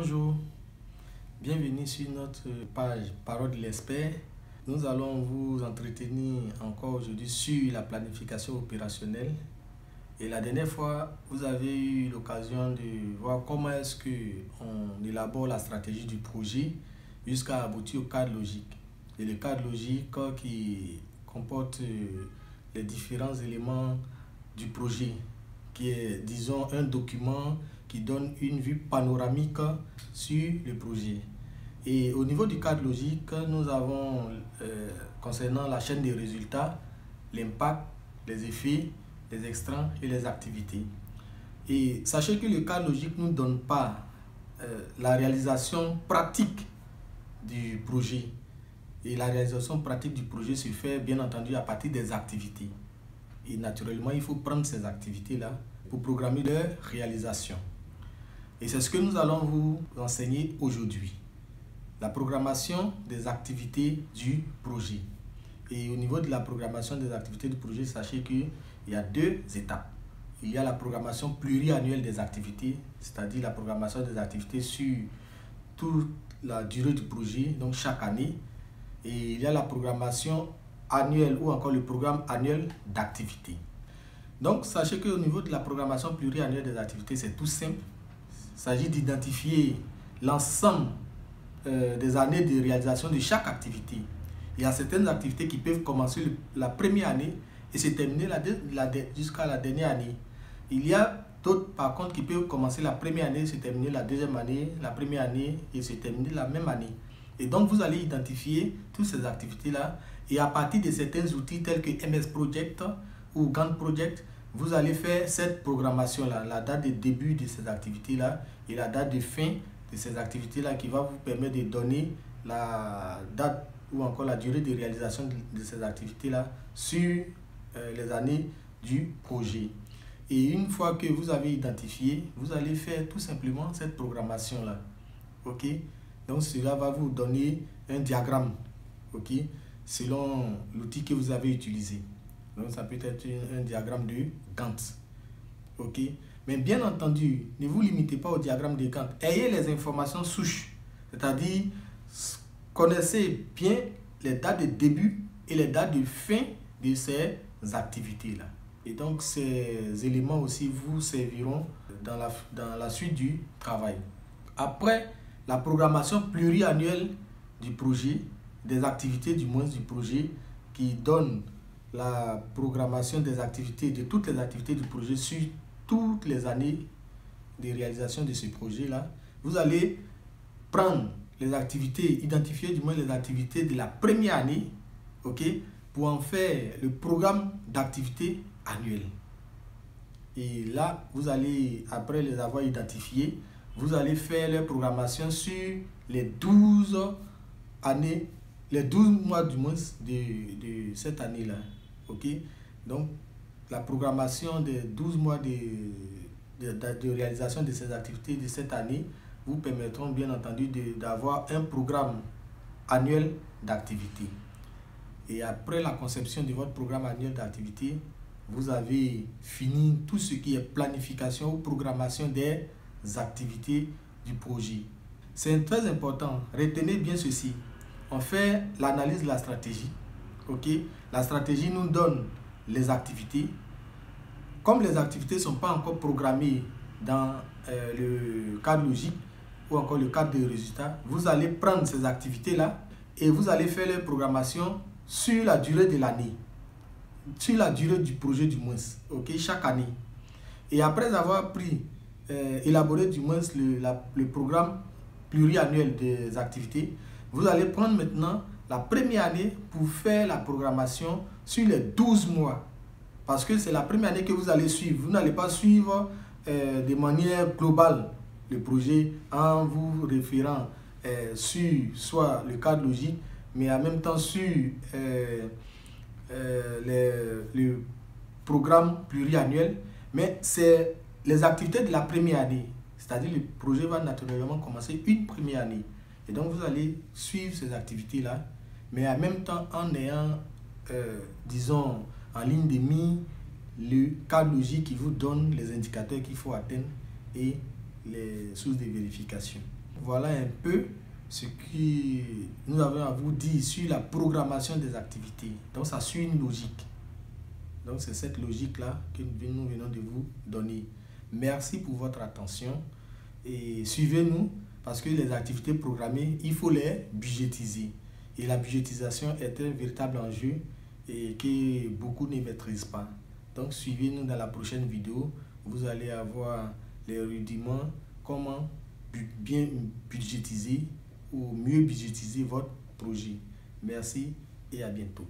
Bonjour, bienvenue sur notre page Parole de l'expert. Nous allons vous entretenir encore aujourd'hui sur la planification opérationnelle. Et la dernière fois, vous avez eu l'occasion de voir comment est-ce qu'on élabore la stratégie du projet jusqu'à aboutir au cadre logique. Et le cadre logique qui comporte les différents éléments du projet, qui est, disons, un document qui donne une vue panoramique sur le projet. Et au niveau du cadre logique, nous avons, concernant la chaîne des résultats, l'impact, les effets, les extrants et les activités. Et sachez que le cadre logique ne nous donne pas la réalisation pratique du projet. Et la réalisation pratique du projet se fait bien entendu à partir des activités. Et naturellement, il faut prendre ces activités-là pour programmer leur réalisation. Et c'est ce que nous allons vous enseigner aujourd'hui. La programmation des activités du projet. Et au niveau de la programmation des activités du projet, sachez qu'il y a deux étapes. Il y a la programmation pluriannuelle des activités, c'est-à-dire la programmation des activités sur toute la durée du projet, donc chaque année. Et il y a la programmation annuelle ou encore le programme annuel d'activité. Donc, sachez qu'au niveau de la programmation pluriannuelle des activités, c'est tout simple. Il s'agit d'identifier l'ensemble des années de réalisation de chaque activité. Il y a certaines activités qui peuvent commencer la première année et se terminer jusqu'à la dernière année. Il y a d'autres, par contre, qui peuvent commencer la première année, se terminer la deuxième année, la première année et se terminer la même année. Et donc, vous allez identifier toutes ces activités-là et à partir de certains outils tels que MS Project ou Gantt Project, vous allez faire cette programmation-là, la date de début de ces activités-là et la date de fin de ces activités-là qui va vous permettre de donner la date ou encore la durée de réalisation de ces activités-là sur les années du projet. Et une fois que vous avez identifié, vous allez faire tout simplement cette programmation-là. OK? Donc, cela va vous donner un diagramme, OK, selon l'outil que vous avez utilisé. Donc, ça peut être un diagramme de Gantt. OK? Mais bien entendu, ne vous limitez pas au diagramme de Gantt. Ayez les informations souches, c'est-à-dire connaissez bien les dates de début et les dates de fin de ces activités-là. Et donc, ces éléments aussi vous serviront dans la suite du travail. Après la programmation pluriannuelle du projet, des activités du moins du projet, qui donne la programmation des activités, de toutes les activités du projet sur toutes les années de réalisation de ce projet-là, vous allez prendre les activités, identifier du moins les activités de la première année, OK, pour en faire le programme d'activité annuel. Et là, vous allez, après les avoir identifiés, vous allez faire la programmation sur les 12 années, les 12 mois du moins de cette année-là. OK? Donc, la programmation des 12 mois de réalisation de ces activités de cette année vous permettront bien entendu d'avoir un programme annuel d'activité. Et après la conception de votre programme annuel d'activité, vous avez fini tout ce qui est planification ou programmation des activités du projet. C'est très important. Retenez bien ceci. On fait l'analyse de la stratégie. OK? La stratégie nous donne les activités. Comme les activités ne sont pas encore programmées dans le cadre logique ou encore le cadre des résultats, vous allez prendre ces activités-là et vous allez faire leur programmation sur la durée de l'année, sur la durée du projet du moins, OK, chaque année. Et après avoir élaboré du moins le programme pluriannuel des activités, vous allez prendre maintenant la première année pour faire la programmation sur les 12 mois. Parce que c'est la première année que vous allez suivre. Vous n'allez pas suivre de manière globale le projet en vous référant sur soit le cadre logique, mais en même temps sur le programme pluriannuel. Mais c'est les activités de la première année. C'est-à-dire le projet va naturellement commencer une première année. Et donc vous allez suivre ces activités-là, mais en même temps en ayant, disons, en ligne de mire, le cadre logique qui vous donne les indicateurs qu'il faut atteindre et les sources de vérification. voilà un peu ce que nous avons à vous dire sur la programmation des activités. Donc ça suit une logique. Donc c'est cette logique-là que nous venons de vous donner. Merci pour votre attention et suivez-nous parce que les activités programmées, il faut les budgétiser. Et la budgétisation est un véritable enjeu et que beaucoup ne maîtrisent pas. Donc suivez-nous dans la prochaine vidéo. Vous allez avoir les rudiments, comment bien budgétiser ou mieux budgétiser votre projet. Merci et à bientôt.